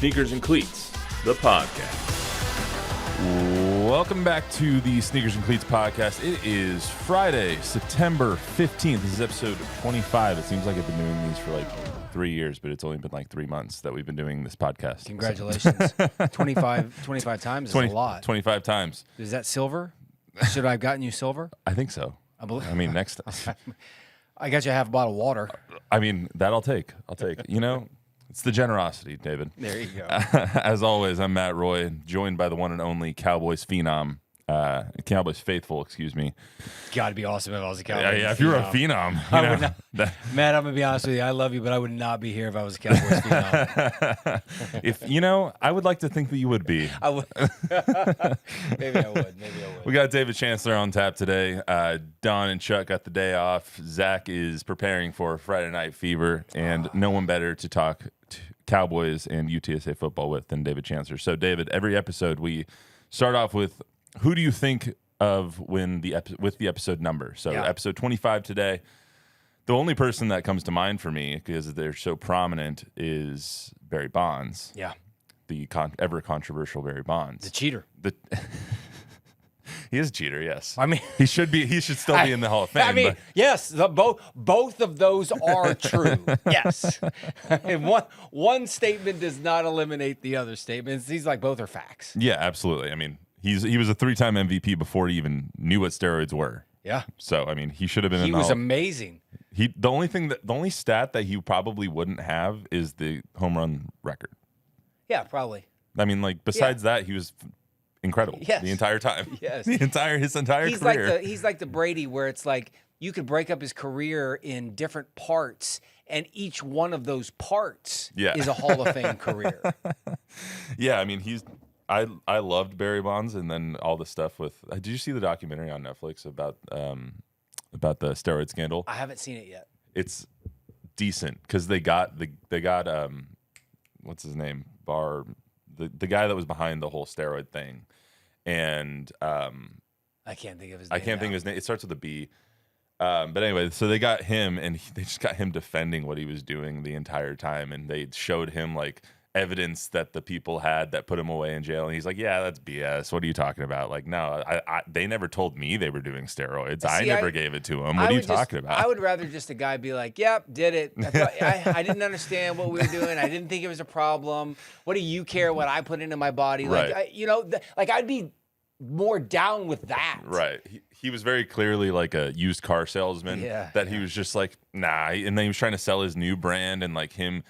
Sneakers and Cleats, the podcast. Welcome back to the Sneakers and Cleats podcast. It is Friday, September 15th. This is episode 25. It seems like I've been doing these for like 3 years, but it's only been like 3 months that we've been doing this podcast. Congratulations. 25 times is a lot. 25 times. Is that silver? Should I have gotten you silver? I think so. I mean, next time. I got you half a bottle of water. I mean, that I'll take. You know, it's the generosity, David. There you go. As always, I'm Matt Roy, joined by the one and only Cowboys phenom, Cowboys faithful, excuse me. Got to be awesome if I was a Cowboys. Yeah, if you were a phenom. I would not, Matt, I'm going to be honest with you. I love you, but I would not be here if I was a Cowboys phenom. I would like to think that you would be. I would. Maybe I would. We got David Chancellor on tap today. Don and Chuck got the day off. Zach is preparing for Friday Night Fever, and no one better to talk Cowboys and UTSA football with than David Chancellor. So, David, every episode we start off with who do you think of with the episode number? So, Episode 25 today. The only person that comes to mind for me, because they're so prominent, is Barry Bonds. Yeah. The ever controversial Barry Bonds. The cheater. He is a cheater, yes. I mean, he should still be in the Hall of Fame. I mean, yes, both of those are true. Yes. And one statement does not eliminate the other statements. These both are facts. Yeah, absolutely. I mean, he was a 3-time MVP before he even knew what steroids were. Yeah. So, I mean, he should have been in the Hall. He was amazing. The only stat that he probably wouldn't have is the home run record. Yeah, probably. I mean, besides that, he was incredible the entire time. Yes. His entire career. He's like the Brady, where it's like you could break up his career in different parts, and each one of those parts is a Hall of Fame career. Yeah, I mean, I loved Barry Bonds, and then all the stuff with. Did you see the documentary on Netflix about the steroid scandal? I haven't seen it yet. It's decent because they got what's his name, the guy that was behind the whole steroid thing, and I can't think of his name. I can't think of his name. It starts with a B. But anyway, so they got him, and they just got him defending what he was doing the entire time, and they showed him evidence that the people had that put him away in jail, and he's like, "Yeah, that's BS. What are you talking about? No, they never told me they were doing steroids. I never gave it to them. What are you talking about?" I would rather just a guy be like, "Yep, did it. I didn't understand what we were doing. I didn't think it was a problem. What do you care what I put into my body?" Right. I'd be more down with that. Right. He was very clearly like a used car salesman. Yeah. That he was just like, nah, and then he was trying to sell his new brand and him.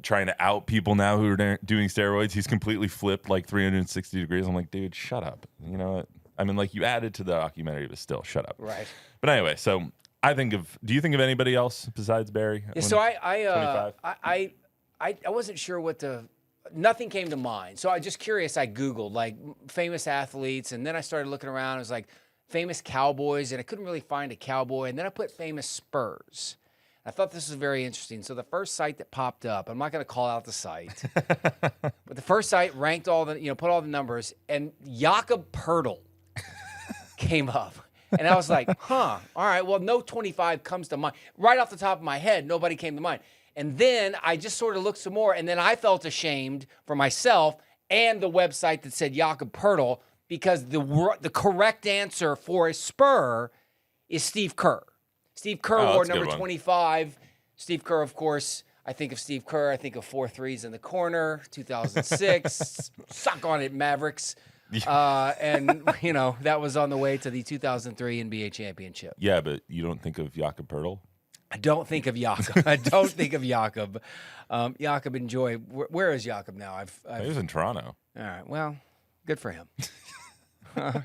Trying to out people now who are doing steroids. He's completely flipped 360 degrees. I'm like, dude, shut up. You know what? I mean, you added to the documentary, but still, shut up. Right. But anyway, so do you think of anybody else besides Barry? Yeah, so I wasn't sure nothing came to mind. So I was just curious. I Googled famous athletes, and then I started looking around. It was famous Cowboys, and I couldn't really find a Cowboy. And then I put famous Spurs. I thought this was very interesting. So the first site that popped up, I'm not going to call out the site, but the first site ranked put all the numbers, and Jakob Poeltl came up. And I was like, all right, well, no 25 comes to mind. Right off the top of my head, nobody came to mind. And then I just sort of looked some more, and then I felt ashamed for myself and the website that said Jakob Poeltl, because the correct answer for a Spur is Steve Kerr. Steve Kerr wore number 25. Steve Kerr, of course, I think of Steve Kerr, I think of 4 threes in the corner, 2006. Suck on it, Mavericks. And, that was on the way to the 2003 NBA championship. Yeah, but you don't think of Jakob Poeltl? I don't think of Jakob. Jakob, enjoy. Where is Jakob now? He was in Toronto. All right, well, good for him.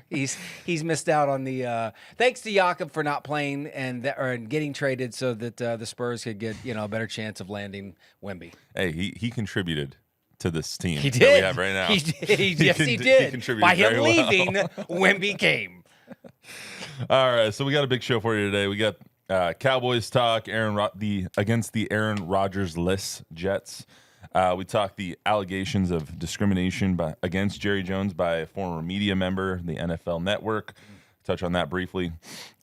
He's missed out on the thanks to Jakob for not playing and getting traded so that the Spurs could get a better chance of landing Wemby. Hey, he contributed to this team that we have right now. He did. He contributed by him leaving. Wemby came. All right, so we got a big show for you today. We got Cowboys talk against the Aaron Rodgers-less Jets. We talked the allegations of discrimination against Jerry Jones by a former media member, the NFL Network. Touch on that briefly.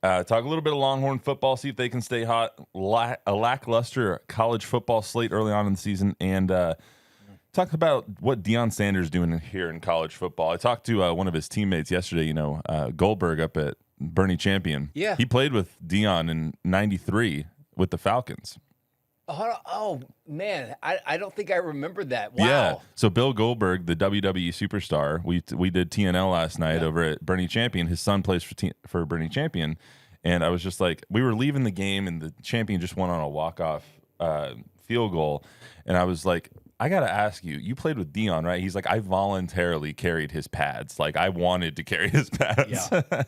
Talk a little bit of Longhorn football, see if they can stay hot. A lackluster college football slate early on in the season, and Talk about what Deion Sanders doing here in college football. I talked to one of his teammates yesterday, Goldberg up at Bernie Champion. Yeah. He played with Deion in 93 with the Falcons. Oh man, I don't think I remembered that. Wow. Yeah. So Bill Goldberg, the WWE superstar, we did TNL last night over at Bernie Champion. His son plays for Bernie Champion. And I was just like, we were leaving the game and the champion just went on a walk-off field goal. And I was like, I got to ask you, you played with Deion, right? He's like, I voluntarily carried his pads. Like, I wanted to carry his pads. Yeah.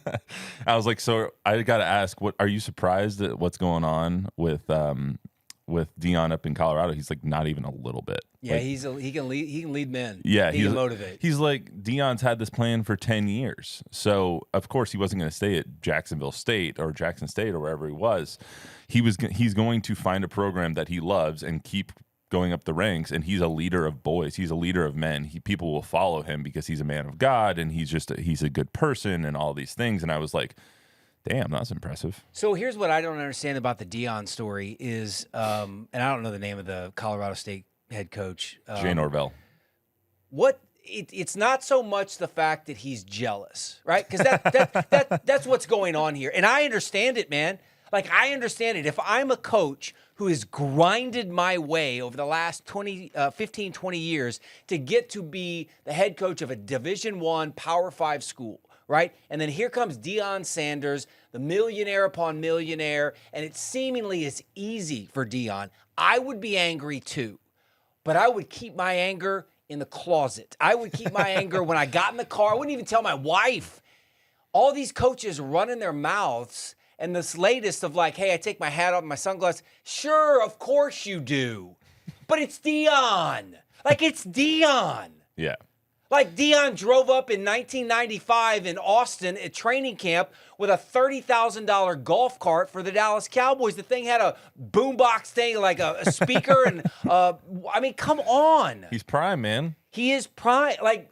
I was like, so I got to ask, what are you surprised at what's going on with Deion up in Colorado? He's like, not even a little bit. Yeah, like, he can lead men. Yeah, he can motivate. He's like, Deion's had this plan for 10 years. So, of course, he wasn't going to stay at Jacksonville State or Jackson State or wherever he was. He's going to find a program that he loves and keep going up the ranks, and he's a leader of boys. He's a leader of men. People will follow him because he's a man of God, and he's a good person and all these things. And I was like, damn, that's impressive. So here's what I don't understand about the Deion story is, and I don't know the name of the Colorado State head coach. Jay Norvell. It's not so much the fact that he's jealous, right? Because that's what's going on here. And I understand it, man. Like, I understand it. If I'm a coach who has grinded my way over the last 15, 20 years to get to be the head coach of a Division I Power 5 school, right? And then here comes Deion Sanders, the millionaire upon millionaire, and it seemingly is easy for Deion. I would be angry too, but I would keep my anger in the closet. I would keep my anger when I got in the car. I wouldn't even tell my wife. All these coaches running their mouths, and this latest of like, hey, I take my hat off and my sunglasses. Sure, of course you do. But it's Deion. Like, it's Deion. Yeah. Like, Deion drove up in 1995 in Austin at training camp with a $30,000 golf cart for the Dallas Cowboys. The thing had a boombox thing, like a speaker. And, I mean, come on. He's prime, man. He is prime. Like,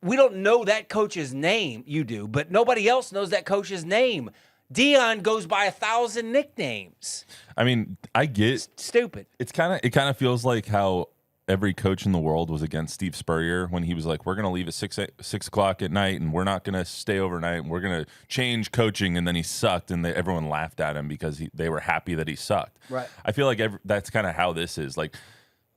we don't know that coach's name. You do. But nobody else knows that coach's name. Deion goes by 1,000 nicknames. I mean, I get stupid. It kind of feels like how every coach in the world was against Steve Spurrier when he was like, we're going to leave at 6 o'clock at night and we're not going to stay overnight and we're going to change coaching. And then he sucked and everyone laughed at him because they were happy that he sucked. Right. I feel like that's kind of how this is. Like,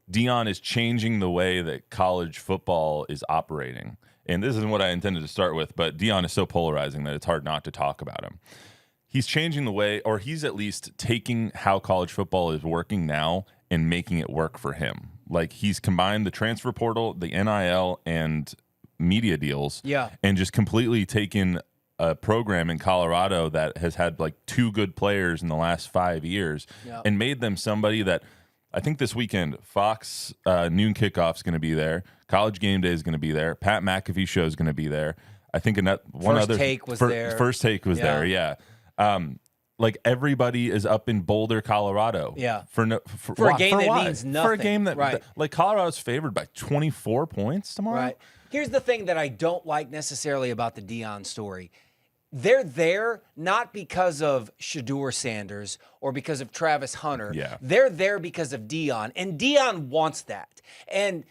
Deion is changing the way that college football is operating. And this isn't what I intended to start with, but Deion is so polarizing that it's hard not to talk about him. He's changing the way, or he's at least taking how college football is working now and making it work for him. Like, he's combined the transfer portal, the NIL, and media deals. Yeah. And just completely taken a program in Colorado that has had like 2 good players in the last 5 years and made them somebody that I think this weekend, Fox noon kickoff is going to be there. College Game Day is going to be there. Pat McAfee show is going to be there. I think First Take was there. First Take was there, yeah. Like, everybody is up in Boulder, Colorado. Yeah. For a game that means nothing. For a game that, right. Like, Colorado's favored by 24 points tomorrow. Right. Here's the thing that I don't like necessarily about the Deion story. They're there not because of Shedeur Sanders or because of Travis Hunter. Yeah. They're there because of Deion, and Deion wants that. And,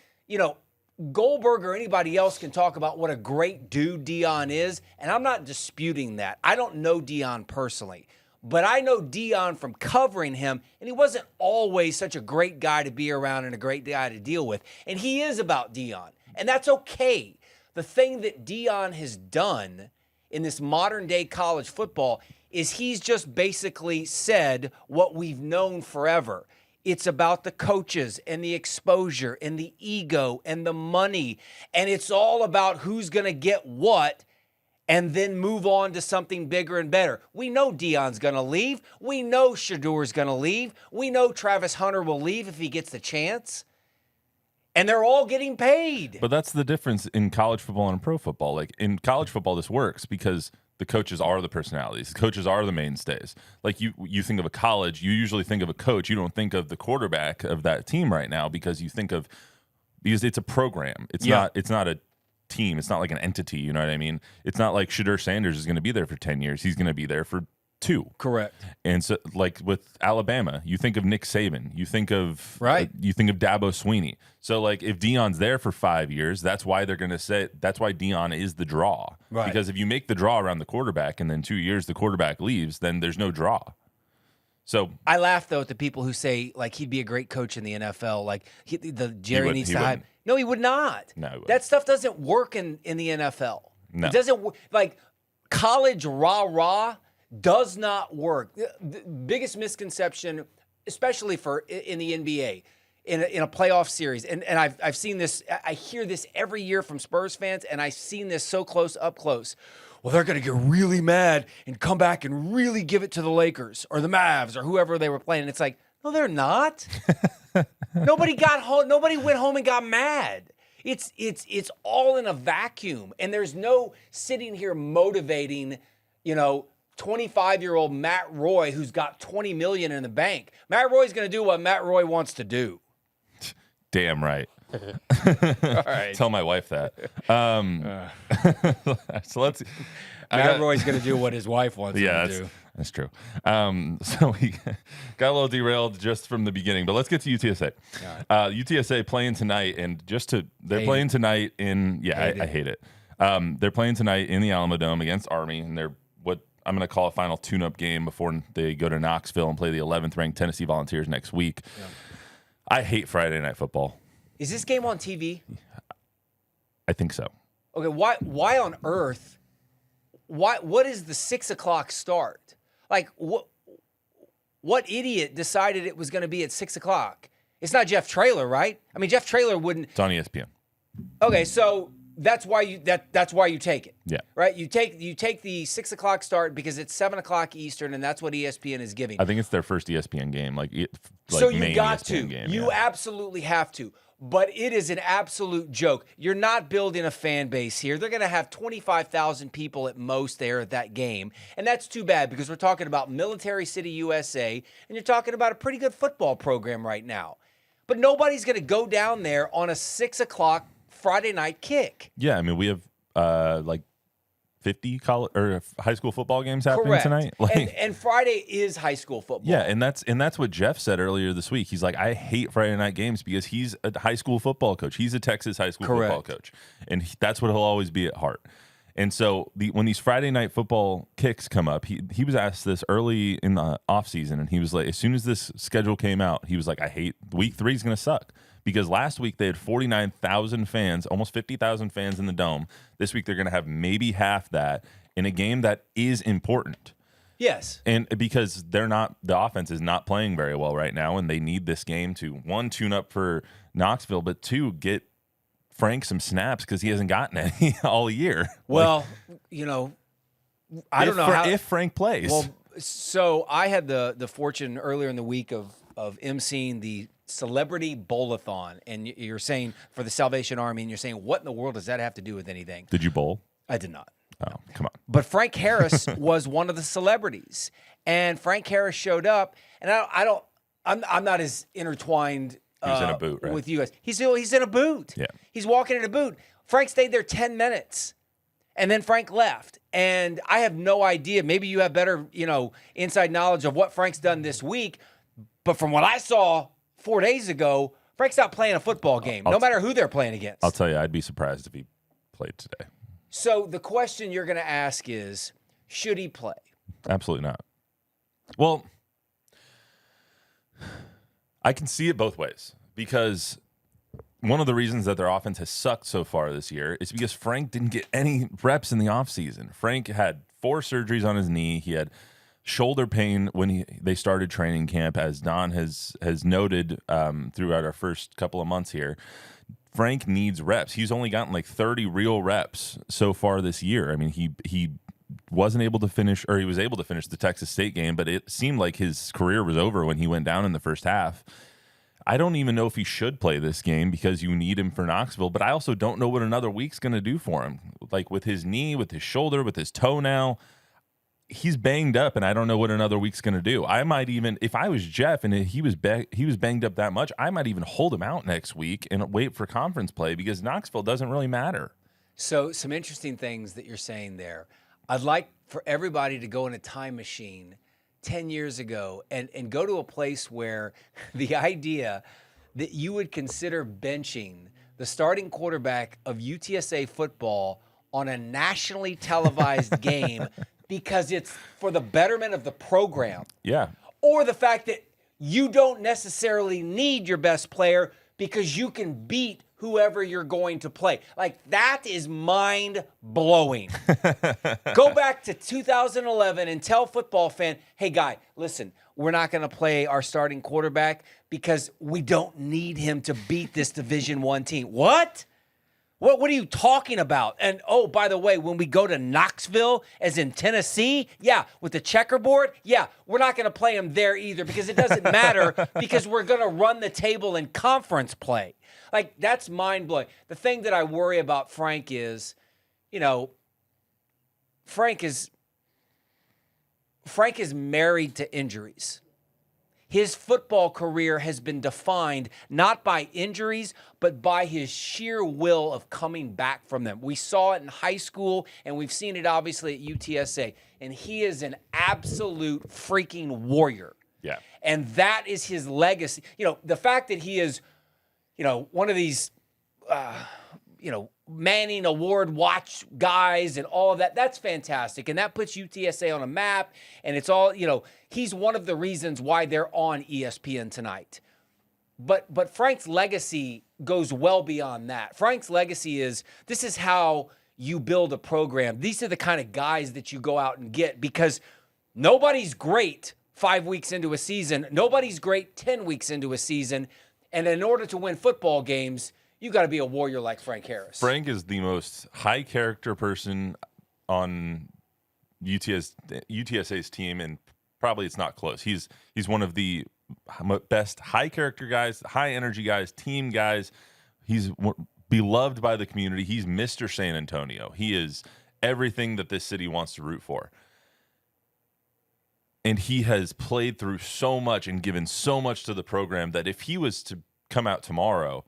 Goldberg or anybody else can talk about what a great dude Deion is, and I'm not disputing that. I don't know Deion personally, but I know Deion from covering him, and he wasn't always such a great guy to be around and a great guy to deal with. And he is about Deion, and that's okay. The thing that Deion has done in this modern day college football is he's just basically said what we've known forever. It's about the coaches and the exposure and the ego and the money. And it's all about who's going to get what and then move on to something bigger and better. We know Deion's going to leave. We know Shedeur's going to leave. We know Travis Hunter will leave if he gets the chance. And they're all getting paid. But that's the difference in college football and pro football. Like, in college football, this works because the coaches are the personalities. The coaches are the mainstays. Like, you think of a college, you usually think of a coach. You don't think of the quarterback of that team right now because it's a program. It's not a team. It's not like an entity. You know what I mean? It's not like Shedeur Sanders is going to be there for 10 years. He's going to be there for 2. Correct. And so, like with Alabama, you think of Nick Saban, you think of Right. you think of Dabo Sweeney. So, like, if Deion's there for 5 years, that's why they're going to say that's why Deion is the draw. Right. Because if you make the draw around the quarterback and then 2 years the quarterback leaves, then there's no draw. So I laugh though at the people who say like he'd be a great coach in the NFL. Like Jerry needs to hire. No, he would not. No, he wouldn't. That stuff doesn't work in the NFL. No. It doesn't like college rah-rah does not work. The biggest misconception, especially for in the NBA, in a playoff series, and I've seen this. I hear this every year from Spurs fans, and I've seen this so up close. Well, they're going to get really mad and come back and really give it to the Lakers or the Mavs or whoever they were playing. And it's like, no, they're not. Nobody got home. Nobody went home and got mad. It's all in a vacuum, and there's no sitting here motivating, 25-year-old Matt Roy who's got $20 million in the bank. Matt Roy's going to do what Matt Roy wants to do. damn right. All right. Tell my wife that. So let's. Matt Roy's going to do what his wife wants him to do. That's true. So we got a little derailed just from the beginning, but let's get to UTSA. Right. UTSA playing tonight, and they're playing tonight in. Yeah, I hate it. They're playing tonight in the Alamo Dome against Army, and they're what I'm going to call a final tune-up game before they go to Knoxville and play the 11th ranked Tennessee Volunteers next week. Yeah. I hate Friday night football. Is this game on TV? I think so. Okay, why on earth? What is the 6 o'clock start? Like what idiot decided it was going to be at 6 o'clock? It's not Jeff Traylor, right? I mean, Jeff Traylor wouldn't. It's on ESPN. Okay, so that's why you take it. Yeah. Right. You take the 6 o'clock start because it's 7 o'clock Eastern, and that's what ESPN is giving. I think it's their first ESPN game. So you got ESPN to. Game, You absolutely have to. But it is an absolute joke. You're not building a fan base here. They're going to have 25,000 people at most there at that game. And that's too bad because we're talking about Military City, USA, and you're talking about a pretty good football program right now. But nobody's going to go down there on a 6 o'clock Friday night kick. Yeah, I mean, we have 50 college or high school football games happening tonight. And Friday is high school football. Yeah, and that's what Jeff said earlier this week. He's like, I hate Friday night games because he's a high school football coach. He's a Texas high school football coach, and that's what he'll always be at heart. And so when these Friday night football kicks come up, he was asked this early in the offseason, and he was like, as soon as this schedule came out, he was like, I hate week 3 is going to suck. Because last week they had 49,000 fans, almost 50,000 fans in the Dome. This week they're going to have maybe half that in a game that is important. Yes. And because the offense is not playing very well right now, and they need this game to, 1, tune up for Knoxville, but 2, get Frank some snaps because he hasn't gotten any all year. Well, I don't know if Frank plays. Well, so I had the fortune earlier in the week of emceeing the Celebrity Bowl-a-thon, and you're saying for the Salvation Army, and you're saying, what in the world does that have to do with anything? Did you bowl? I did not. Oh, come on. But Frank Harris was one of the celebrities, and Frank Harris showed up, and I'm not as intertwined. He was in a boot, right? With you guys. He's in a boot. Yeah. He's walking in a boot. Frank stayed there 10 minutes, and then Frank left. And I have no idea. Maybe you have better, inside knowledge of what Frank's done this week. But from what I saw 4 days ago, Frank's not playing a football game, no matter who they're playing against. I'll tell you, I'd be surprised if he played today. So the question you're going to ask is, should he play? Absolutely not. Well, I can see it both ways because one of the reasons that their offense has sucked so far this year is because Frank didn't get any reps in the offseason. Frank had 4 surgeries on his knee. He had shoulder pain when they started training camp, as Don has noted throughout our first couple of months here. Frank needs reps. He's only gotten like 30 real reps so far this year. I mean, he wasn't able to finish, or he was able to finish the Texas State game, but it seemed like his career was over when he went down in the first half. I don't even know if he should play this game because you need him for Knoxville, but I also don't know what another week's going to do for him. Like with his knee, with his shoulder, with his toe now, he's banged up, and I don't know what another week's going to do. I might even, if I was Jeff and he was banged up that much, I might even hold him out next week and wait for conference play because Knoxville doesn't really matter. So some interesting things that you're saying there. I'd like for everybody to go in a time machine 10 years ago and go to a place where the idea that you would consider benching the starting quarterback of UTSA football on a nationally televised game because it's for the betterment of the program. Yeah. Or the fact that you don't necessarily need your best player because you can beat whoever you're going to play. Like, that is mind-blowing. Go back to 2011 and tell football fan, hey, guy, listen, we're not going to play our starting quarterback because we don't need him to beat this Division I team. What? What are you talking about? And, oh, by the way, when we go to Knoxville, as in Tennessee, yeah, with the checkerboard, yeah, we're not going to play him there either because it doesn't matter because we're going to run the table in conference play. Like, that's mind-blowing. The thing that I worry about Frank is, Frank is married to injuries. His football career has been defined not by injuries, but by his sheer will of coming back from them. We saw it in high school, and we've seen it obviously at UTSA. And he is an absolute freaking warrior. Yeah. And that is his legacy. The fact that he is, one of these, Manning Award watch guys and all of that, that's fantastic. And that puts UTSA on a map. And it's all, he's one of the reasons why they're on ESPN tonight. But Frank's legacy goes well beyond that. Frank's legacy is, this is how you build a program. These are the kind of guys that you go out and get because nobody's great 5 weeks into a season. Nobody's great 10 weeks into a season. And in order to win football games, you got to be a warrior like Frank Harris. Frank is the most high character person on UTSA's team, and probably it's not close. He's one of the best high character guys, high energy guys, team guys. He's beloved by the community. He's Mr. San Antonio. He is everything that this city wants to root for. And he has played through so much and given so much to the program that if he was to come out tomorrow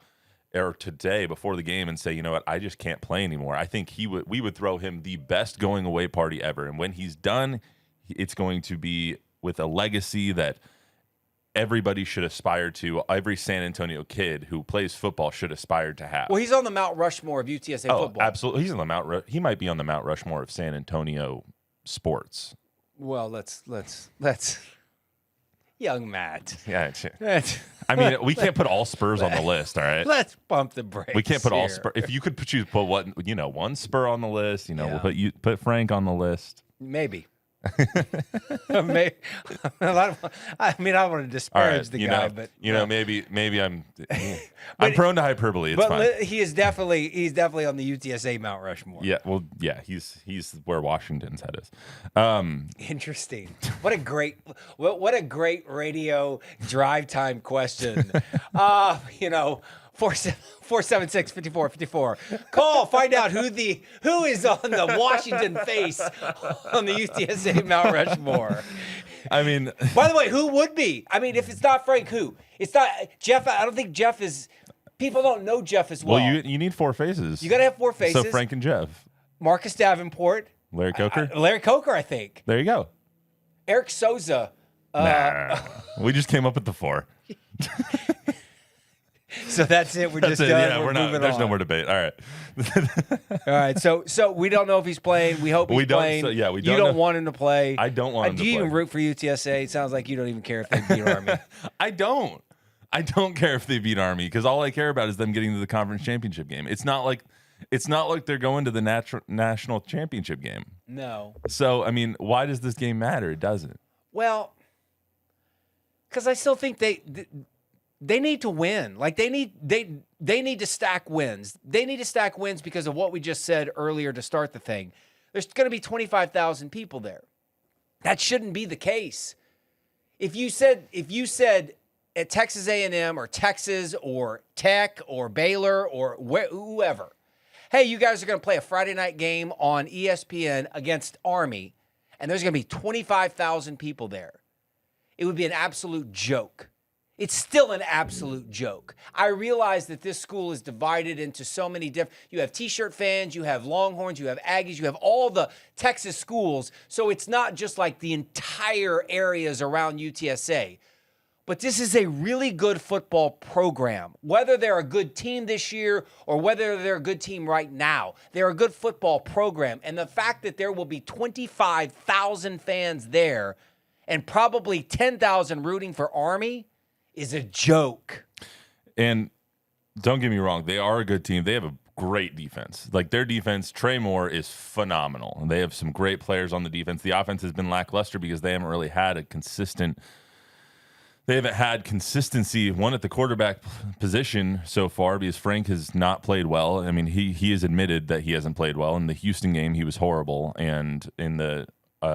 or today before the game and say, you know what, I just can't play anymore, I think we would throw him the best going away party ever. And when he's done, it's going to be with a legacy that everybody should aspire to. Every San Antonio kid who plays football should aspire to have. Well, he's on the Mount Rushmore of UTSA football. Absolutely. He's on the He might be on the Mount Rushmore of San Antonio sports. Well, let's young Matt. Yeah. I mean, we can't put all Spurs on the list, all right? Let's bump the brakes. We can't put here. all Spurs. If you could put one Spur on the list, we'll put Frank on the list. Maybe. I don't want to disparage the guy, but maybe I'm prone to hyperbole. It's fine. He's definitely on the UTSA Mount Rushmore. Yeah, well, yeah, he's where Washington's head is. Interesting. What a great radio drive time question. 476-5454. Call, find out who is on the Washington face on the UTSA Mount Rushmore. I mean, by the way, who would be? I mean, if it's not Frank, who? It's not Jeff. I don't think Jeff is. People don't know Jeff as well. Well, you need four faces. You got to have four faces. So Frank and Jeff. Marcus Davenport. Larry Coker. Larry Coker, I think. There you go. Eric Souza. We just came up with the four. So that's it. We're just done. Yeah, we're moving there's on. no more debate. All right. All right. So we don't know if he's playing. We hope he's playing. We don't. You don't want him to play. I don't want him to play. Do you even root for UTSA? It sounds like you don't even care if they beat Army. I don't care if they beat Army because all I care about is them getting to the conference championship game. It's not like they're going to the national championship game. No. So I mean, why does this game matter? It doesn't. Well, because I still think they need to win. Like they need to stack wins. They need to stack wins because of what we just said earlier to start the thing. There's going to be 25,000 people there. That shouldn't be the case. If you said at Texas A&M or Texas or Tech or Baylor or whoever, hey, you guys are going to play a Friday night game on ESPN against Army, and there's going to be 25,000 people there, it would be an absolute joke. It's still an absolute joke. I realize that this school is divided into so many different, you have T-shirt fans, you have Longhorns, you have Aggies, you have all the Texas schools. So it's not just like the entire areas around UTSA. But this is a really good football program. Whether they're a good team this year or whether they're a good team right now, they're a good football program. And the fact that there will be 25,000 fans there and probably 10,000 rooting for Army is a joke. And don't get me wrong, they are a good team. They have a great defense. Like their defense, Trey Moore is phenomenal. And they have some great players on the defense. The offense has been lackluster because they haven't really had consistency, one at the quarterback position so far because Frank has not played well. I mean, he has admitted that he hasn't played well. In the Houston game, he was horrible. And in the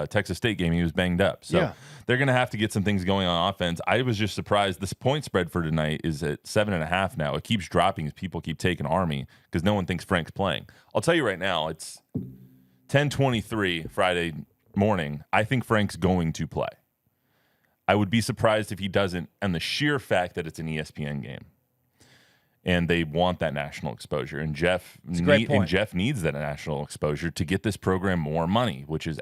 Texas State game, he was banged up. So they're going to have to get some things going on offense. I was just surprised. This point spread for tonight is at 7.5 now. It keeps dropping as people keep taking Army because no one thinks Frank's playing. I'll tell you right now, it's 10:23 Friday morning. I think Frank's going to play. I would be surprised if he doesn't, and the sheer fact that it's an ESPN game. And they want that national exposure. And Jeff needs that national exposure to get this program more money, which is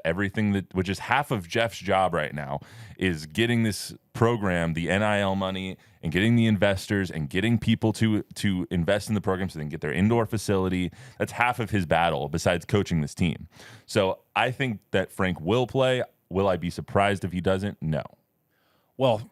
half of Jeff's job right now, is getting this program the NIL money and getting the investors and getting people to invest in the program so they can get their indoor facility. That's half of his battle besides coaching this team. So I think that Frank will play. Will I be surprised if he doesn't? No. Well,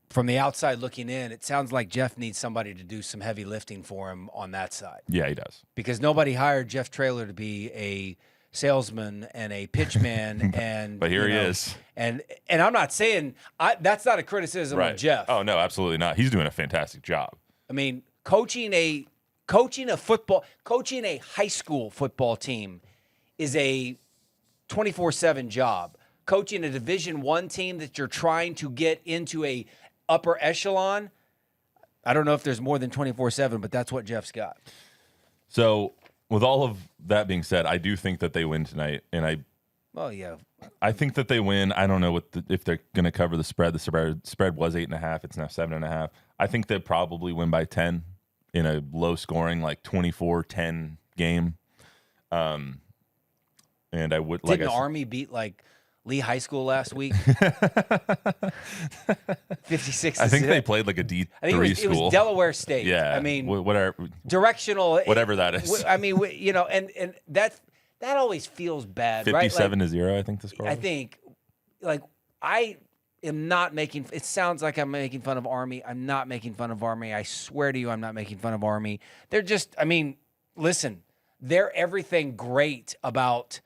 from the outside looking in, it sounds like Jeff needs somebody to do some heavy lifting for him on that side. Yeah, he does. Because nobody hired Jeff Traylor to be a salesman and a pitchman, and but here he is. And I'm not saying that's not a criticism of Jeff. Oh no, absolutely not. He's doing a fantastic job. I mean, coaching a high school football team is a 24/7 job. Coaching a Division I team that you're trying to get into a upper echelon, I don't know if there's more than 24/7, but that's what Jeff's got. So, with all of that being said, I do think that they win tonight, and I think that they win. I don't know if they're going to cover the spread. The spread was 8.5. It's now 7.5. I think they probably win by 10 in a low-scoring, like 24-10 game. And I would didn't Army beat like Lee High School last week? 56. I think they played like a D3 school. It was Delaware State. Yeah. I mean, whatever. Directional. Whatever that is. I mean, and that always feels bad, 57 right? to 0, I think the score. I think, I am not making. It sounds like I'm making fun of Army. I'm not making fun of Army. I swear to you, I'm not making fun of Army. They're just. I mean, listen. They're everything great about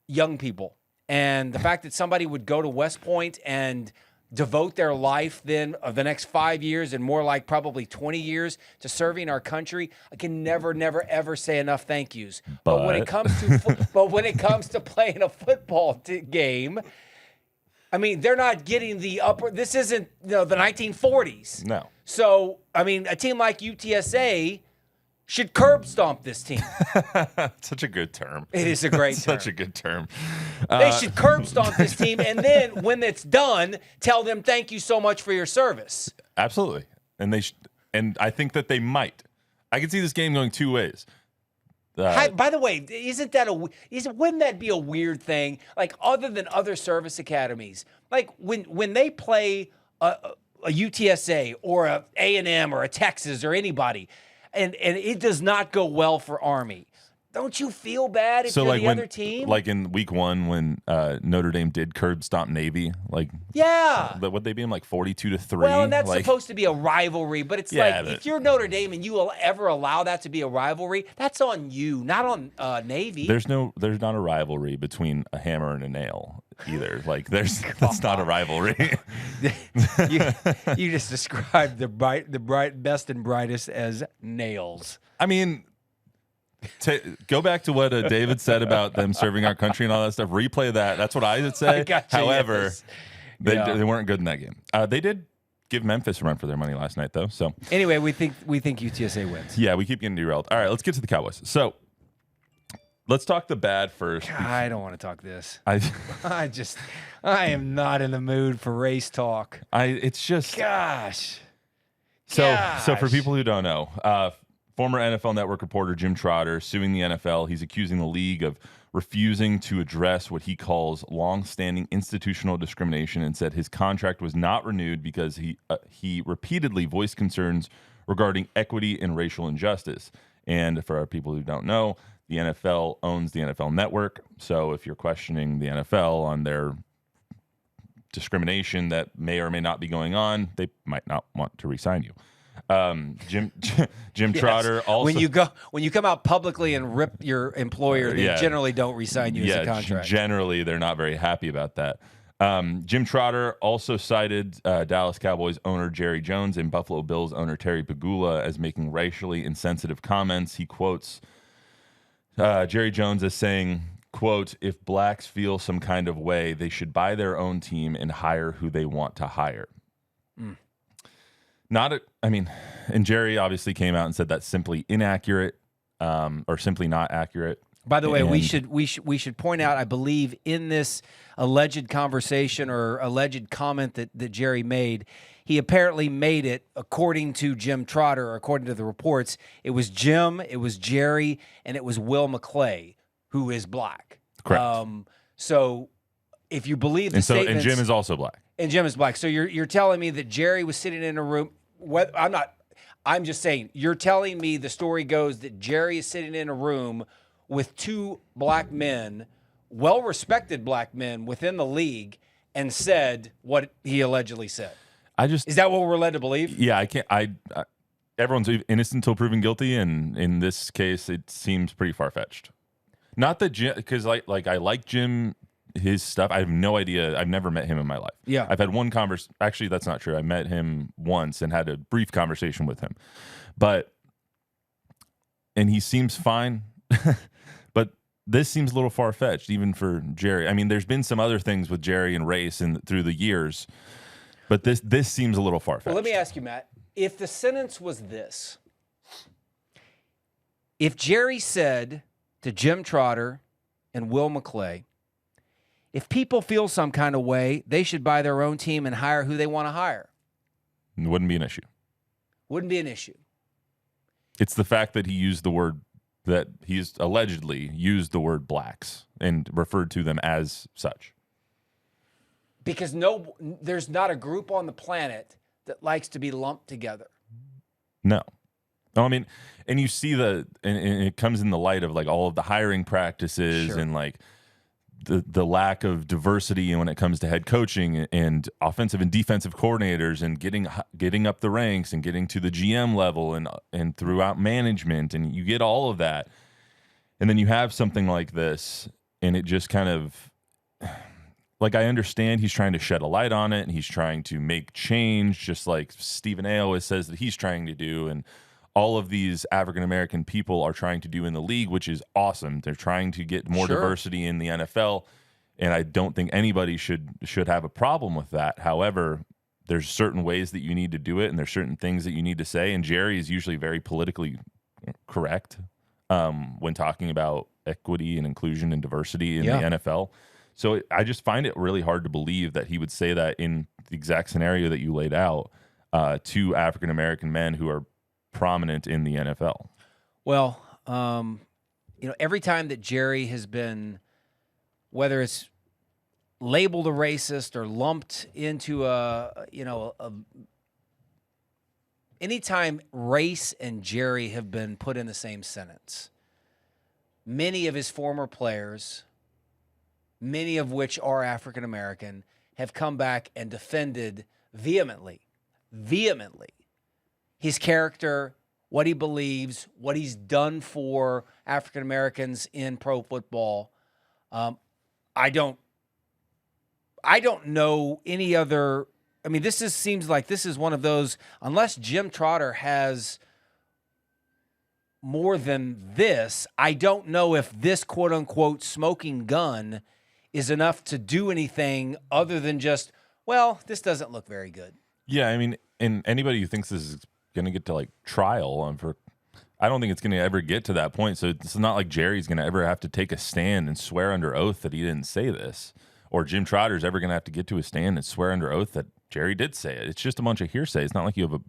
young people. And the fact that somebody would go to West Point and devote their life then of the next 5 years and more like probably 20 years to serving our country, I can never, ever say enough thank yous. But when it comes to playing a football game, I mean, they're not getting the upper. This isn't the 1940s. No. So I mean, a team like UTSA should curb stomp this team. Such a good term. It is a great term. Such a good term. They should curb stomp this team, and then when it's done, tell them thank you so much for your service. Absolutely, and and I think that they might. I can see this game going two ways. By the way, wouldn't that be a weird thing? Like other than other service academies, like when they play a UTSA or a A&M or a Texas or anybody. And it does not go well for Army. Don't you feel bad if you're the other team? Like in week 1 when Notre Dame did curb stomp Navy, would they be in like 42-3? Well, and that's supposed to be a rivalry, but it's if you're Notre Dame and you will ever allow that to be a rivalry, that's on you, not on Navy. There's not a rivalry between a hammer and a nail either. That's not a rivalry. you just described the best and brightest as nails. I mean, go back to what David said about them serving our country and all that stuff. Replay that. That's what I would say. However, yes. They weren't good in that game. They did give Memphis a run for their money last night, though. So anyway, we think UTSA wins. Yeah, we keep getting derailed. All right, let's get to the Cowboys. So let's talk the bad first. God, I don't want to talk this. I am not in the mood for race talk. It's just gosh. So for people who don't know, former NFL Network reporter Jim Trotter suing the NFL. He's accusing the league of refusing to address what he calls long-standing institutional discrimination, and said his contract was not renewed because he repeatedly voiced concerns regarding equity and racial injustice. And for our people who don't know, the NFL owns the NFL Network. So if you're questioning the NFL on their discrimination that may or may not be going on, they might not want to re-sign you. Jim yes. Trotter also, when you come out publicly and rip your employer, they generally don't re-sign you as a contract. Generally, they're not very happy about that. Jim Trotter also cited Dallas Cowboys owner Jerry Jones and Buffalo Bills owner Terry Pegula as making racially insensitive comments. He quotes Jerry Jones as saying, quote, "If blacks feel some kind of way, they should buy their own team and hire who they want to hire." And Jerry obviously came out and said that's simply inaccurate, or simply not accurate. By the way, we should point out, I believe, in this alleged conversation or alleged comment that Jerry made, he apparently made it, according to Jim Trotter, or according to the reports, it was Jim, it was Jerry, and it was Will McClay, who is black. Correct. So if you believe the statements... And Jim is also black. And Jim is black. So you're telling me that Jerry was sitting in a room... I'm just saying, you're telling me the story goes that Jerry is sitting in a room with two black men, well-respected black men within the league, and said what he allegedly said. Is that what we're led to believe? Yeah, I can't. Everyone's innocent until proven guilty, and in this case, it seems pretty far-fetched. Not that Jim, because I like Jim, his stuff. I have no idea. I've never met him in my life. Yeah, I've had one conversation. Actually, that's not true. I met him once and had a brief conversation with him, and he seems fine. But this seems a little far-fetched, even for Jerry. I mean, there's been some other things with Jerry and race and through the years, but this seems a little far-fetched. Well, let me ask you, Matt, if the sentence was this, if Jerry said to Jim Trotter and Will McClay, if people feel some kind of way, they should buy their own team and hire who they want to hire. It wouldn't be an issue. Wouldn't be an issue. It's the fact that he's allegedly used the word blacks and referred to them as such. Because there's not a group on the planet that likes to be lumped together. No, I mean, and you see and it comes in the light of like all of the hiring practices, sure, and like the lack of diversity when it comes to head coaching and offensive and defensive coordinators, and getting up the ranks and getting to the GM level and throughout management, and you get all of that, and then you have something like this, and it just kind of, like, I understand he's trying to shed a light on it and he's trying to make change, just like Stephen A. always says that he's trying to do, and all of these African-American people are trying to do in the league, which is awesome. They're trying to get more diversity in the NFL, and I don't think anybody should have a problem with that. However, there's certain ways that you need to do it, and there's certain things that you need to say, and Jerry is usually very politically correct when talking about equity and inclusion and diversity in the NFL. So I just find it really hard to believe that he would say that in the exact scenario that you laid out to African-American men who are prominent in the NFL. Well, every time that Jerry has been, whether it's labeled a racist or lumped into anytime race and Jerry have been put in the same sentence, many of his former players, many of which are African American, have come back and defended vehemently his character, what he believes, what he's done for African Americans in pro football. I don't know any other. I mean, seems like this is one of those. Unless Jim Trotter has more than this, I don't know if this quote unquote smoking gun is enough to do anything other than just, well, this doesn't look very good. Yeah, I mean, and anybody who thinks this is going to get to like trial I don't think it's going to ever get to that point. So it's not like Jerry's going to ever have to take a stand and swear under oath that he didn't say this, or Jim Trotter's ever going to have to get to a stand and swear under oath that Jerry did say it. It's just a bunch of hearsay. It's not like you have a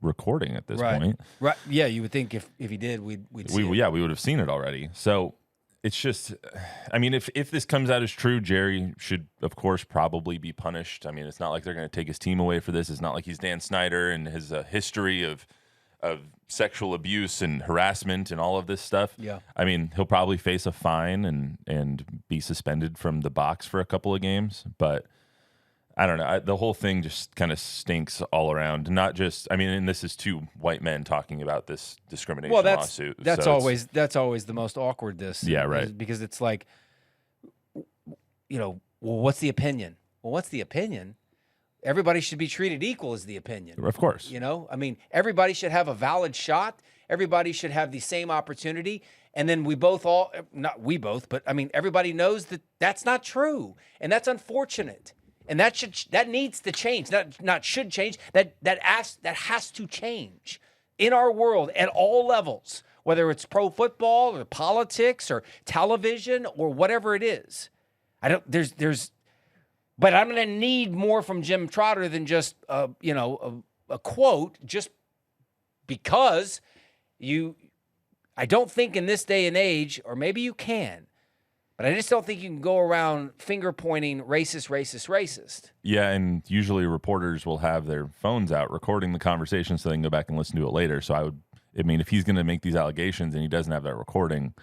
recording at this point. Right. Yeah, you would think if he did, we'd see it. Yeah, we would have seen it already. So it's just, I mean, if this comes out as true, Jerry should, of course, probably be punished. I mean, it's not like they're going to take his team away for this. It's not like he's Dan Snyder and his history of sexual abuse and harassment and all of this stuff. Yeah. I mean, he'll probably face a fine and be suspended from the box for a couple of games. But I don't know. The whole thing just kind of stinks all around. Not just, I mean, and this is two white men talking about this discrimination lawsuit. That's always the most awkward. Yeah, right. Because it's like, well, what's the opinion? Well, what's the opinion? Everybody should be treated equal is the opinion. Of course. I mean, everybody should have a valid shot. Everybody should have the same opportunity. And then everybody knows that that's not true. And that's unfortunate. And that needs to change. Not should change. That has to change in our world at all levels, whether it's pro football or politics or television or whatever it is. But I'm going to need more from Jim Trotter than just a quote, just because I don't think in this day and age, or maybe you can, but I just don't think you can go around finger pointing racist. Yeah, and usually reporters will have their phones out recording the conversation so they can go back and listen to it later. So if he's going to make these allegations and he doesn't have that recording,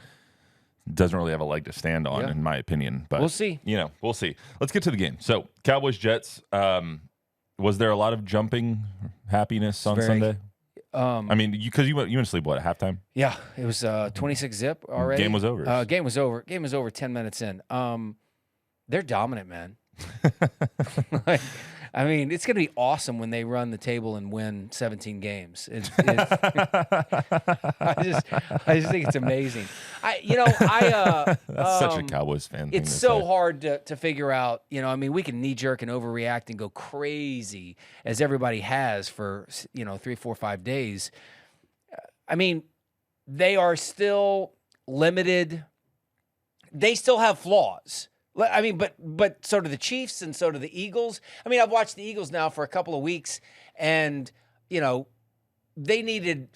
doesn't really have a leg to stand on, in my opinion. But we'll see. We'll see. Let's get to the game. So Cowboys-Jets, was there a lot of jumping happiness on Sunday? I mean, because you went to sleep, what, at halftime? Yeah, it was 26-zip already. Game was over. Game was over 10 minutes in. They're dominant, man. I mean, it's going to be awesome when they run the table and win 17 games. I just think it's amazing. That's such a Cowboys fan thing. It's so hard to figure out. We can knee jerk and overreact and go crazy as everybody has for 3, 4, 5 days. I mean, they are still limited. They still have flaws. I mean, but so do the Chiefs and so do the Eagles. I mean, I've watched the Eagles now for a couple of weeks, and, they needed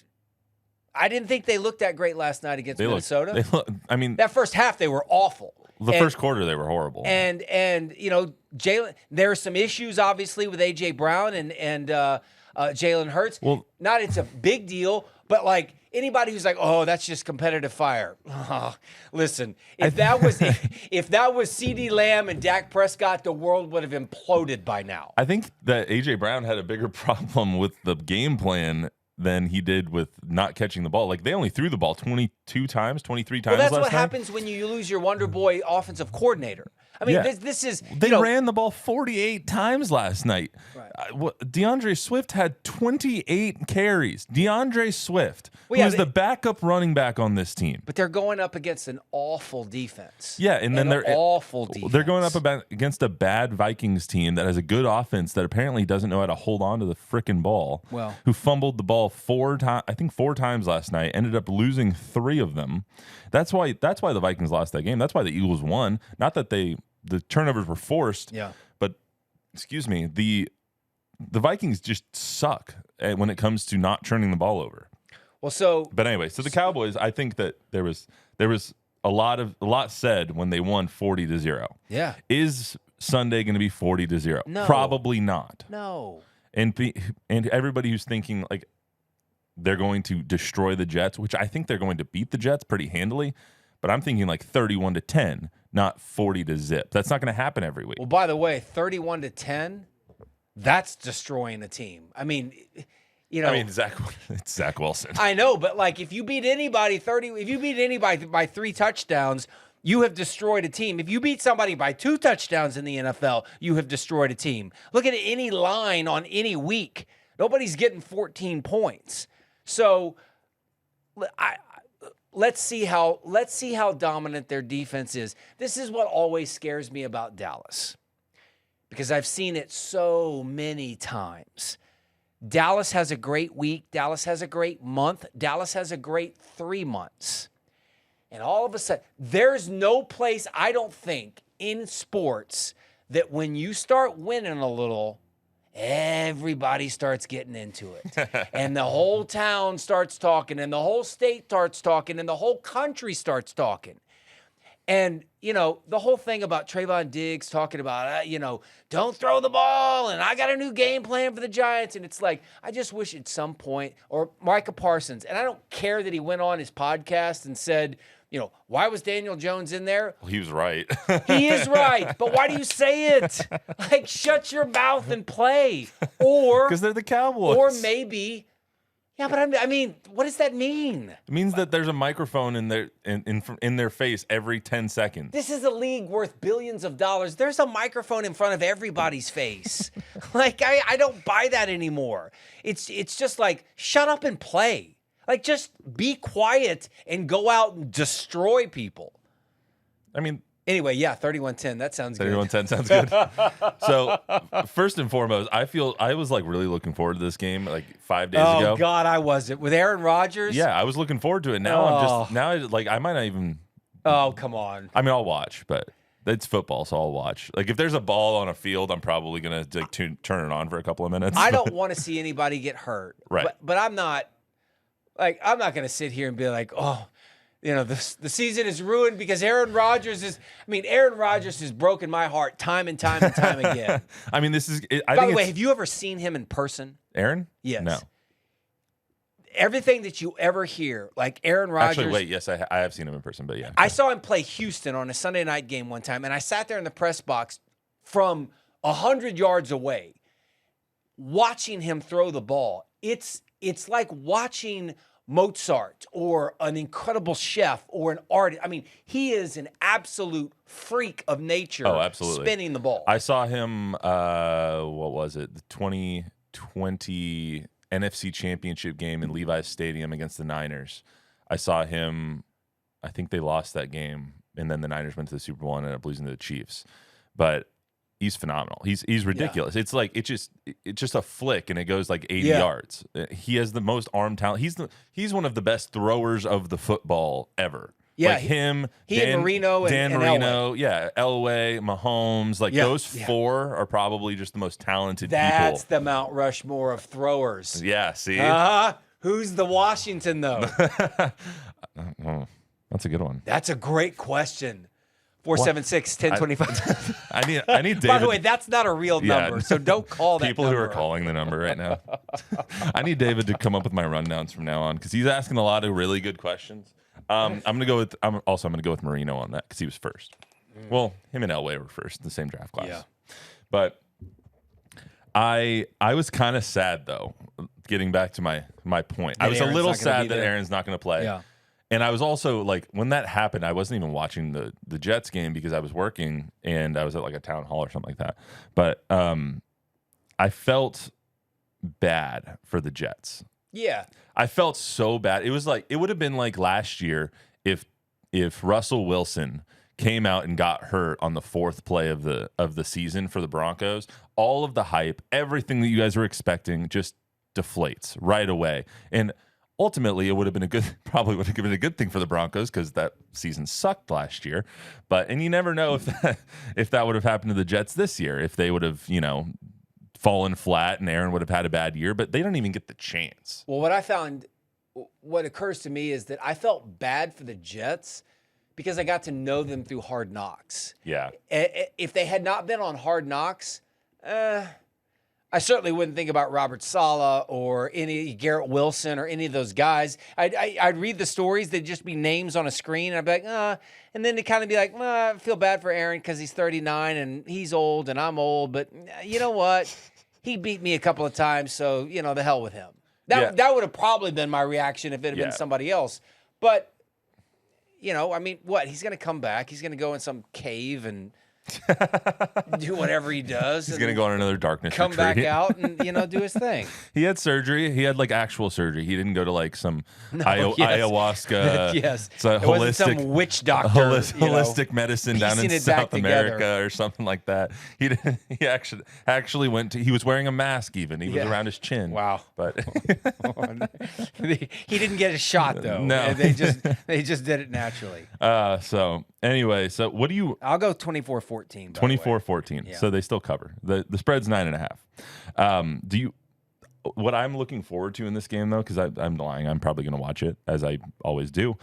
– I didn't think they looked that great last night against Minnesota. That first half, they were awful. First quarter, they were horrible. And Jalen – there are some issues, obviously, with A.J. Brown and Jalen Hurts. Well, not it's a big deal, but, like – anybody who's like, oh, that's just competitive fire. Listen, if that was CeeDee Lamb and Dak Prescott, the world would have imploded by now. I think that A.J. Brown had a bigger problem with the game plan than he did with not catching the ball. Like, they only threw the ball 23 times well, that's what happens when you lose your Wonder Boy offensive coordinator. I mean, this is... They ran the ball 48 times last night. Right. DeAndre Swift had 28 carries. DeAndre Swift, who is the backup running back on this team. But they're going up against an awful defense. Yeah, and then they're awful defense. They're going up against a bad Vikings team that has a good offense that apparently doesn't know how to hold on to the frickin' ball. Well, who fumbled the ball 4 times last night, ended up losing 3 of them. That's why the Vikings lost that game. That's why the Eagles won. Not that the turnovers were forced. Yeah. But excuse me, the Vikings just suck when it comes to not turning the ball over. Well, but anyway, so the Cowboys, I think that there was a lot said when they won 40-0. Yeah. Is Sunday going to be 40-0? No. Probably not. No. And everybody who's thinking like they're going to destroy the Jets, which I think they're going to beat the Jets pretty handily, but I'm thinking like 31-10, not 40-0. That's not going to happen every week. Well, by the way, 31-10, that's destroying a team. I mean, it's Zach Wilson. I know, but like if you beat anybody by 3 touchdowns, you have destroyed a team. If you beat somebody by 2 touchdowns in the NFL, you have destroyed a team. Look at any line on any week. Nobody's getting 14 points. So let's see how dominant their defense is. This is what always scares me about Dallas, because I've seen it so many times. Dallas has a great week. Dallas has a great month. Dallas has a great 3 months. And all of a sudden, there's no place, I don't think, in sports that when you start winning a little, everybody starts getting into it. And the whole town starts talking, and the whole state starts talking, and the whole country starts talking. And, the whole thing about Trayvon Diggs talking about, don't throw the ball, and I got a new game plan for the Giants. And it's like, I just wish at some point, or Micah Parsons, and I don't care that he went on his podcast and said, why was Daniel Jones in there? Well, he was right. He is right, but why do you say it? Like, shut your mouth and play. Or because they're the Cowboys. Or maybe, yeah, but I mean, what does that mean? It means that there's a microphone in their face every 10 seconds. This is a league worth billions of dollars. There's a microphone in front of everybody's face. Like, I don't buy that anymore. It's just like, shut up and play. Like, just be quiet and go out and destroy people. I mean, anyway, yeah, 31-10. That sounds good. 31-10 sounds good. So, first and foremost, I was like really looking forward to this game like 5 days ago. Oh God, I wasn't with Aaron Rodgers. Yeah, I was looking forward to it. Now I might not even. Oh, come on. I mean, I'll watch, but it's football, so I'll watch. Like, if there's a ball on a field, I'm probably gonna turn it on for a couple of minutes. I don't want to see anybody get hurt. Right. But I'm not. Like, I'm not going to sit here and be like, the season is ruined because Aaron Rodgers has broken my heart time and time and time again. I mean, this is. By the way, have you ever seen him in person? Aaron? Yes. No. Everything that you ever hear, like Aaron Rodgers. Actually, wait, yes, I have seen him in person, but yeah. I saw him play Houston on a Sunday night game one time, and I sat there in the press box from 100 yards away watching him throw the ball. It's like watching Mozart or an incredible chef or an artist. I mean, he is an absolute freak of nature. Oh, absolutely. Spinning the ball. I saw him, what was it? The 2020 NFC Championship game in Levi's Stadium against the Niners. I saw him, I think they lost that game, and then the Niners went to the Super Bowl and ended up losing to the Chiefs. But he's phenomenal. He's ridiculous. Yeah. It's like it's just a flick and it goes like 80 yards. He has the most arm talent. He's one of the best throwers of the football ever. Yeah, like him, Dan Marino, and Marino, Elway. Elway, Mahomes, like those four are probably just the most talented people. That's the Mount Rushmore of throwers. Yeah, see? Who's the Washington though? That's a good one. That's a great question. 476-1025. I need David. By the way, that's not a real number, so don't call that people number. Who are calling the number right now. I need David to come up with my rundowns from now on because he's asking a lot of really good questions. I'm gonna go with Marino on that because he was first. Well, him and Elway were first in the same draft class. Yeah. But I was kind of sad though. Getting back to my point, I was a little sad that Aaron's not going to play. Yeah. And I was also like, when that happened, I wasn't even watching the Jets game because I was working and I was at like a town hall or something like that. But I felt bad for the Jets. Yeah. I felt so bad. It was like, it would have been like last year if Russell Wilson came out and got hurt on the fourth play of the season for the Broncos. All of the hype, everything that you guys were expecting just deflates right away. And ultimately, it would have been probably would have been a good thing for the Broncos because that season sucked last year. And you never know if that would have happened to the Jets this year, if they would have, fallen flat and Aaron would have had a bad year, but they don't even get the chance. Well, what occurs to me is that I felt bad for the Jets because I got to know them through Hard Knocks. Yeah. If they had not been on Hard Knocks, I certainly wouldn't think about Robert Saleh or any Garrett Wilson or any of those guys. I'd read the stories. They'd just be names on a screen. And I'd be like, and then to kind of be like, I feel bad for Aaron because he's 39 and he's old and I'm old. But you know what? He beat me a couple of times, so, the hell with him. That would have probably been my reaction if it had been somebody else. But, what? He's going to come back. He's going to go in some cave and do whatever he does. He's going to go on another darkness come retreat. back out and do his thing. He had surgery. He had like actual surgery. He didn't go to like some Yes. ayahuasca. Yes, It's a it wasn't some witch doctor, holistic medicine down in piecing it South back America together. or something like that. He didn't, he actually went to. He was wearing a mask. Even he was Yeah. around his chin. Wow. But he didn't get a shot though. No. they just did it naturally. so anyway, so what do you? I'll go 24-14. 24-14. Yeah. So they still cover. The spread's 9.5. Do you? What I'm looking forward to in this game, though, because I'm lying, I'm probably going to watch it as I always do.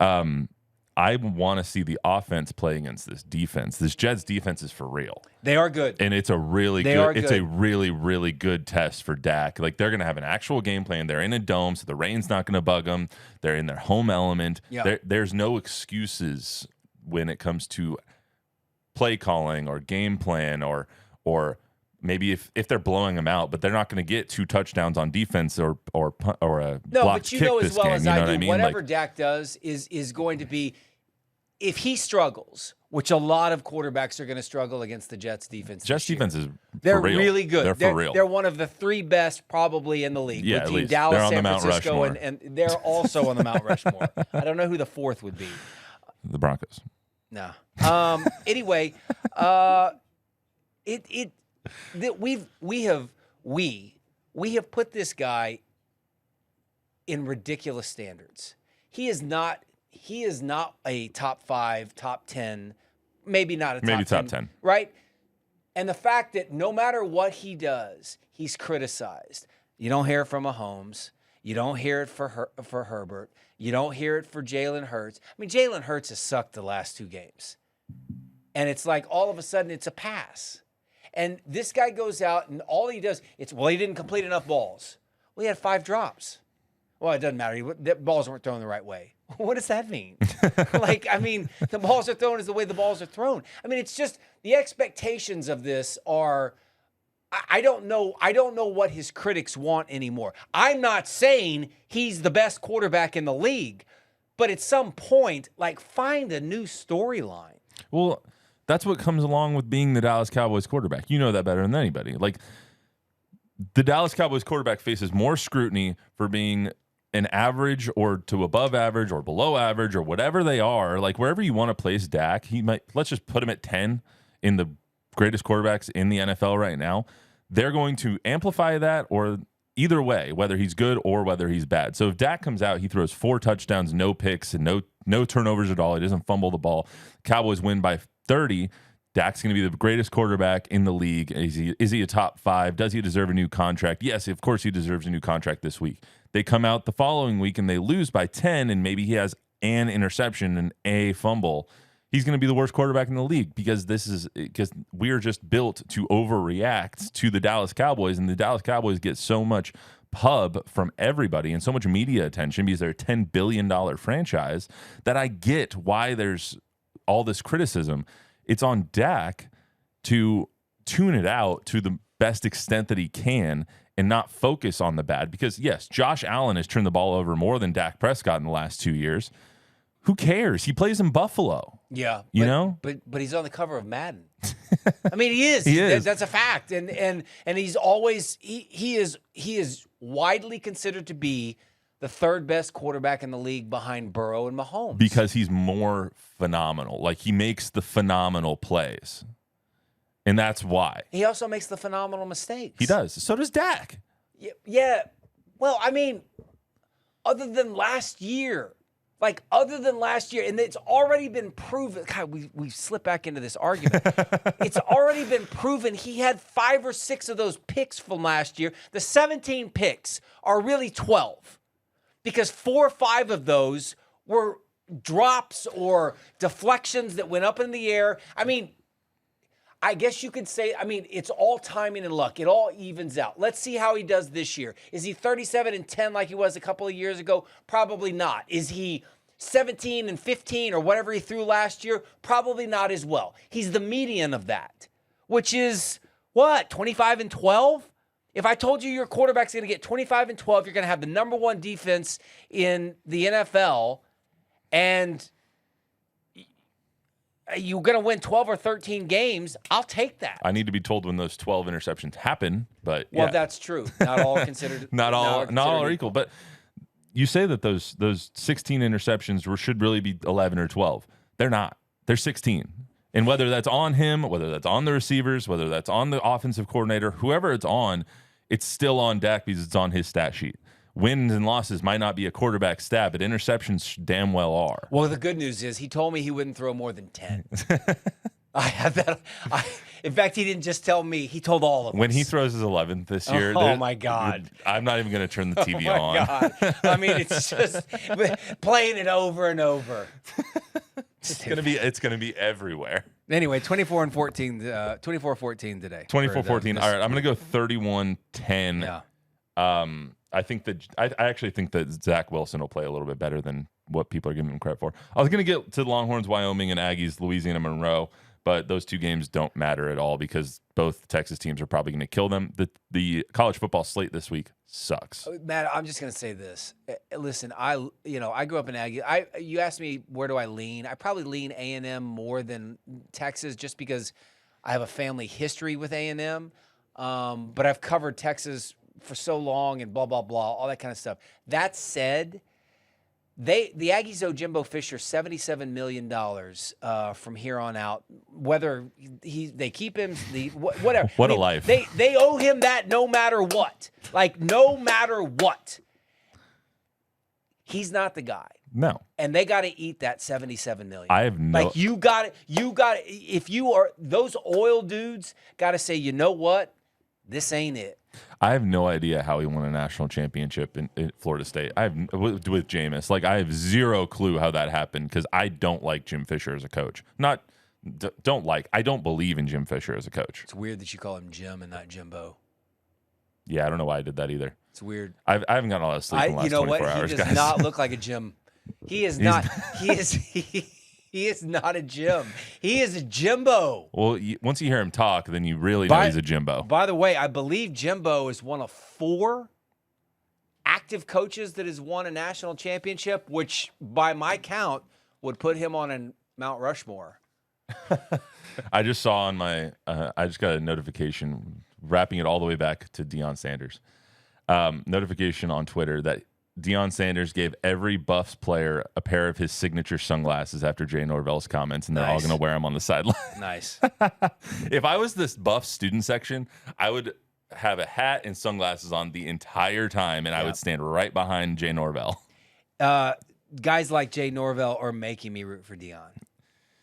I want to see the offense play against this defense. This Jets defense is for real. They are good, and it's a really good. It's a really, really good test for Dak. Like they're going to have an actual game plan. They're in a dome, so the rain's not going to bug them. They're in their home element. Yeah. There's no excuses when it comes to play calling or game plan or maybe if they're blowing them out, but they're not going to get 2 touchdowns on defense or a blocked but kick know this as well game. as You know I what do, I mean? whatever Dak does is going to be, if he struggles, which a lot of quarterbacks are going to struggle against the Jets defense. Jets defense is they're for real. really good. They're for real. They're one of the 3 best probably in the league. Yeah, at between least. Dallas, They're on San the Mount Francisco, Rushmore. and they're also on the Mount Rushmore. I don't know who the 4th would be. The Broncos. No. Anyway, we have put this guy in ridiculous standards. He is not a top 5, top 10, maybe not a top Maybe 10, top 10. right? And the fact that no matter what he does, he's criticized. You don't hear it from Mahomes. You don't hear it for Herbert. You don't hear it for Jalen Hurts. I mean, Jalen Hurts has sucked the last 2 games. And it's like all of a sudden it's a pass. And this guy goes out and all he does, he didn't complete enough balls. Well, he had 5 drops. Well, it doesn't matter. The balls weren't thrown the right way. What does that mean? The balls are thrown is the way the balls are thrown. I mean, it's just the expectations of this are, I don't know what his critics want anymore. I'm not saying he's the best quarterback in the league, but at some point, find a new storyline. Well, that's what comes along with being the Dallas Cowboys quarterback. You know that better than anybody. Like, the Dallas Cowboys quarterback faces more scrutiny for being an average or to above average or below average or whatever they are. Like, wherever you want to place Dak, let's just put him at 10 in the greatest quarterbacks in the NFL right now. They're going to amplify that, or either way, whether he's good or whether he's bad. So if Dak comes out, he throws 4 touchdowns, no picks, and no turnovers at all. He doesn't fumble the ball. Cowboys win by 30. Dak's going to be the greatest quarterback in the league. Is he a top 5? Does he deserve a new contract? Yes, of course he deserves a new contract this week. They come out the following week and they lose by 10, and maybe he has an interception and a fumble. He's going to be the worst quarterback in the league because we're just built to overreact to the Dallas Cowboys, and the Dallas Cowboys get so much pub from everybody and so much media attention because they're a $10 billion franchise that I get why there's all this criticism. It's on Dak to tune it out to the best extent that he can and not focus on the bad. Because, yes, Josh Allen has turned the ball over more than Dak Prescott in the last 2 years. Who cares? He plays in Buffalo. Yeah. You know? But he's on the cover of Madden. I mean, he is. He is. That's a fact. And he's always he is widely considered to be the 3rd best quarterback in the league behind Burrow and Mahomes. Because he's more phenomenal. Like, he makes the phenomenal plays. And that's why. He also makes the phenomenal mistakes. He does. So does Dak. Yeah. Well, I mean, other than last year, and it's already been proven. God, we slip back into this argument. It's already been proven he had 5 or 6 of those picks from last year. The 17 picks are really 12 because 4 or 5 of those were drops or deflections that went up in the air. I mean, I guess you could say, it's all timing and luck. It all evens out. Let's see how he does this year. Is he 37-10 like he was a couple of years ago? Probably not. Is he 17-15 or whatever he threw last year? Probably not as well. He's the median of that, which is what, 25-12? If I told you your quarterback's going to get 25-12, you're going to have the number 1 defense in the NFL, and you're going to win 12 or 13 games, I'll take that. I need to be told when those 12 interceptions happen, but well, that's true. Not all considered. not all are equal. But you say that those 16 interceptions should really be 11 or 12. They're not. They're 16. And whether that's on him, whether that's on the receivers, whether that's on the offensive coordinator, whoever it's on, it's still on Dak because it's on his stat sheet. Wins and losses might not be a quarterback stat, but interceptions damn well are. Well, the good news is he told me he wouldn't throw more than 10. I have that. In fact, he didn't just tell me. He told all of us. When he throws his 11th this year. Oh, my God. I'm not even going to turn the TV on. Oh, my God. I mean, it's just playing it over and over. It's going to be everywhere. Anyway, 24-14 today. 24-14. All right, I'm going to go 31-10. Yeah. I think that I actually think that Zach Wilson will play a little bit better than what people are giving him credit for. I was going to get to Longhorns, Wyoming, and Aggies, Louisiana, Monroe, but those two games don't matter at all because both Texas teams are probably going to kill them. The college football slate this week sucks. Matt, I'm just going to say this. Listen, I grew up in Aggie. You asked me where do I lean? I probably lean A&M more than Texas just because I have a family history with A&M. But I've covered Texas for so long and blah, blah, blah, all that kind of stuff. That said, the Aggies owe Jimbo Fisher $77 million from here on out. Whether they keep him, whatever. What a life. They owe him that no matter what. Like, no matter what. He's not the guy. No. And they got to eat that $77 million. I have no. Like, you got it. If you are, those oil dudes got to say, you know what? This ain't it. I have no idea how he won a national championship in Florida State. I have with Jameis. Like, I have zero clue how that happened because I don't like Jim Fisher as a coach. I don't believe in Jim Fisher as a coach. It's weird that you call him Jim and not Jimbo. Yeah, I don't know why I did that either. It's weird. I haven't gotten a lot of sleep in the last 24 hours, He guys. does not look like a Jim. He is not. He is not a Jim. He is a Jimbo. Well, once you hear him talk, then you really know he's a Jimbo. By the way, I believe Jimbo is one of 4 active coaches that has won a national championship, which by my count would put him on a Mount Rushmore. I just saw on my I just got a notification wrapping it all the way back to Deion Sanders. Notification on Twitter that Deion Sanders gave every Buffs player a pair of his signature sunglasses after Jay Norvell's comments, and they're all going to wear them on the sideline. Nice. If I was this Buffs student section, I would have a hat and sunglasses on the entire time, and I would stand right behind Jay Norvell. Guys like Jay Norvell are making me root for Deion.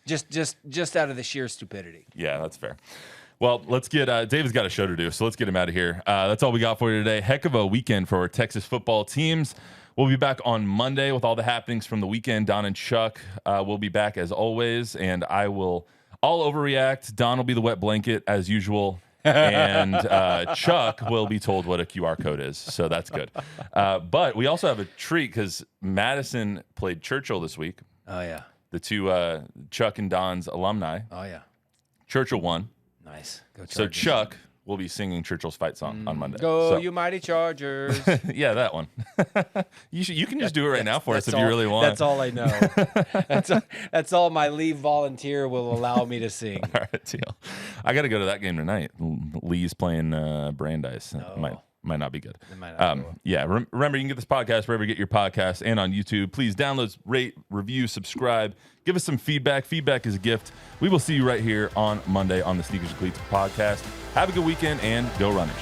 Just out of the sheer stupidity. Yeah, that's fair. Well, let's get David's got a show to do, so let's get him out of here. That's all we got for you today. Heck of a weekend for our Texas football teams. We'll be back on Monday with all the happenings from the weekend. Don and Chuck will be back as always, and I'll overreact. Don will be the wet blanket as usual, and Chuck will be told what a QR code is, so that's good. But we also have a treat because Madison played Churchill this week. Oh, yeah. The two Chuck and Don's alumni. Oh, yeah. Churchill won. Nice. Go Chargers. So Chuck will be singing Churchill's fight song on Monday. Go, you mighty Chargers. Yeah, that one. You can just do it right now for us if you really want. That's all I know. That's all my leave volunteer will allow me to sing. All right, deal. I got to go to that game tonight. Lee's playing Brandeis. Might not be good. Yeah, remember, you can get this podcast wherever you get your podcasts and on YouTube. Please download, rate, review, subscribe. Give us some feedback. Feedback is a gift. We will see you right here on Monday on the Sneakers and Cleats podcast. Have a good weekend and go Runners.